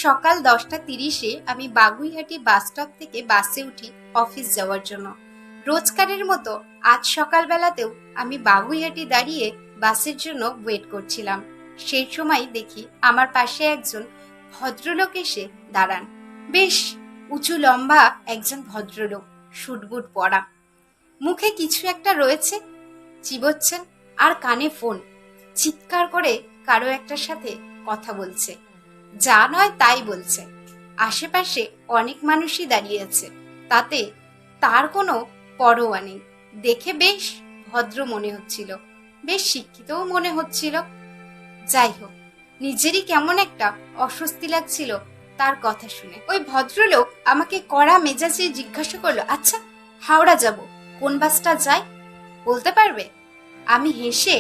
সকাল 10:30-এ আমি Baguiati bus stop থেকে বাসে উঠি অফিস যাওয়ার জন্য। রোজকারের মতো আজ সকালবেলাতেও আমি বাগুইহাটি দাঁড়িয়ে বাসের জন্য ওয়েট করছিলাম। সেই সময় দেখি আমার পাশে একজন ভদ্রলোক এসে দাঁড়ান। বেশ উঁচু লম্বা একজন ভদ্রলোক, শুটবুট পরা, মুখে কিছু একটা রয়েছে, চিবোচ্ছেন আর কানে ফোন, চিৎকার করে কারো একটার সাথে কথা বলছে, যা নয় তাই বলছে। আশেপাশে অনেক মানুষই দাঁড়িয়ে আছে, তাতে তার কোনো পরোয়া নেই। দেখে বেশ ভদ্র মনে হচ্ছিল, বেশ শিক্ষিতও মনে হচ্ছিল। যাই হোক, নিজেরই কেমন একটা অস্বস্তি লাগছিল তার কথা শুনে। ওই ভদ্রলোক আমাকে কড়া মেজাজে জিজ্ঞাসা করলো, আচ্ছা হাওড়া যাব, কোন বাসটা যায় বলতে পারবে? আমি হেসে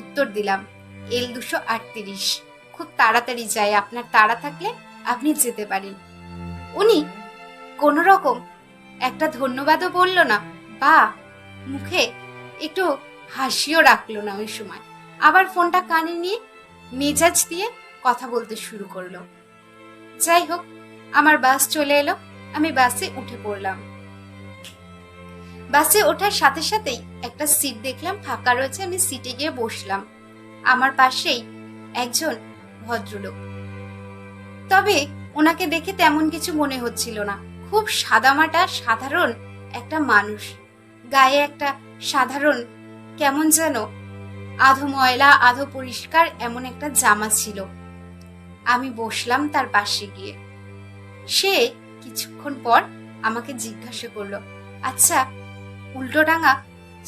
উত্তর দিলাম, L238। খুব তাড়াতাড়ি যায়, আপনার তাড়া থাকলে আপনি যেতে পারেন। উনি কোন রকম একটা ধন্যবাদও বলল না, বা মুখে একটু হাসিও রাখলো না। ওই সময় আবার ফোনটা কানে নিয়ে মেজাজ দিয়ে কথা বলতে শুরু করলো। যাই হোক, আমার বাস চলে এলো, আমি বাসে উঠে পড়লাম। বাসে ওঠার সাথে সাথেই একটা সিট দেখলাম ফাঁকা রয়েছে, আমি সিটে গিয়ে বসলাম। আমার পাশেই একজন ভদ্রলোক, তবে ওনাকে দেখে তেমন কিছু মনে হচ্ছিল না। খুব সাদামাটা সাধারণ একটা মানুষ, গায়ে একটা সাধারণ কেমন যেন আধো ময়লা আধো পরিষ্কার এমন একটা জামা ছিল। আমি বসলাম তার পাশে গিয়ে। সে কিছুক্ষণ পর আমাকে জিজ্ঞাসা করলো, আচ্ছা উল্টোডাঙা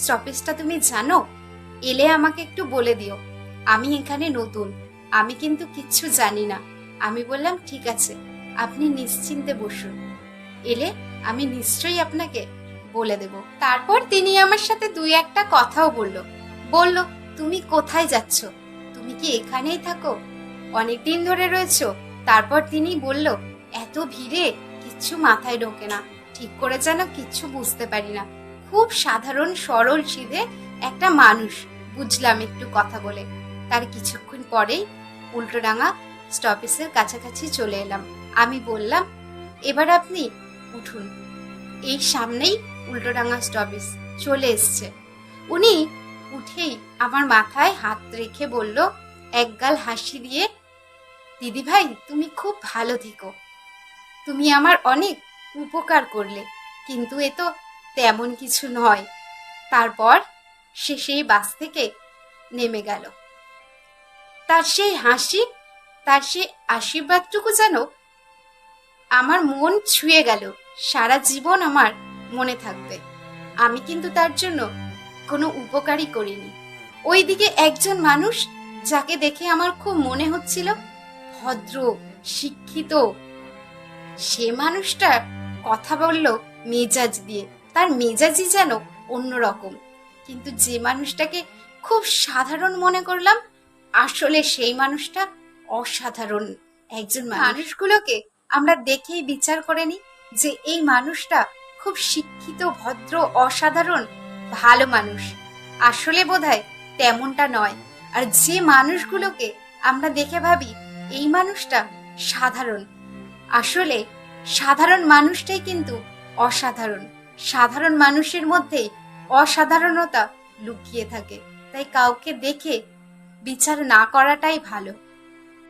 স্টপেজটা তুমি জানো? এলে আমাকে একটু বলে দিও, আমি এখানে নতুন, আমি কিন্তু কিচ্ছু জানি না। আমি বললাম, ঠিক আছে, আপনি নিশ্চিন্তে বসুন, এলে আমি নিশ্চয়ই আপনাকে বলে দেব। তারপর তিনি আমার সাথে দুই একটা কথাও বলল, তুমি কোথায় যাচ্ছ? তুমি কি এখানেই থাকো? অনেকদিন ধরে রয়েছো? তারপর তিনি বলল, এত ভিড়ে কিচ্ছু মাথায় ঢোকে না, ঠিক করে যেন কিচ্ছু বুঝতে পারি না। খুব সাধারণ সরল সিধে একটা মানুষ, বুঝলাম একটু কথা বলে। তার কিছুক্ষণ পরেই উল্টোডাঙা স্টপেজের কাছাকাছি চলে এলাম। আমি বললাম, এবার আপনি উঠুন, এই সামনেই উল্টোডাঙা স্টপেজ চলে এসছে। উনি উঠেই আমার মাথায় হাত রেখে বলল, একগাল হাসি দিয়ে, দিদি ভাই তুমি খুব ভালো থেকো, তুমি আমার অনেক উপকার করলে, কিন্তু এ তো তেমন কিছু নয়। তারপর সে সেই বাস থেকে নেমে গেল। তার সেই হাসি, তার সেই আশীর্বাদটুকু যেন আমার মন ছুঁয়ে গেল, সারা জীবন আমার মনে থাকবে। আমি কিন্তু তার জন্য কোনো উপকারই করিনি। ওইদিকে একজন মানুষ যাকে দেখে আমার খুব মনে হচ্ছিল ভদ্র, শিক্ষিত, সে মানুষটা কথা বলল মেজাজ দিয়ে, তার মেজাজই যেন অন্যরকম। কিন্তু যে মানুষটাকে খুব সাধারণ মনে করলাম, আসলে সেই মানুষটা অসাধারণ একজন মানুষগুলোকে আমরা দেখেই বিচার করে নিই যে এই মানুষটা খুব শিক্ষিত, ভদ্র, অসাধারণ, ভালো মানুষ। আসলে বোধহয় তেমনটা নয়। আর যে মানুষগুলোকে আমরা দেখে ভাবি এই মানুষটা সাধারণ, আসলে সাধারণ মানুষটাই কিন্তু অসাধারণ। সাধারণ মানুষের মধ্যেই অসাধারণতা লুকিয়ে থাকে। তাই কাউকে দেখে বিচার না করাটাই ভালো।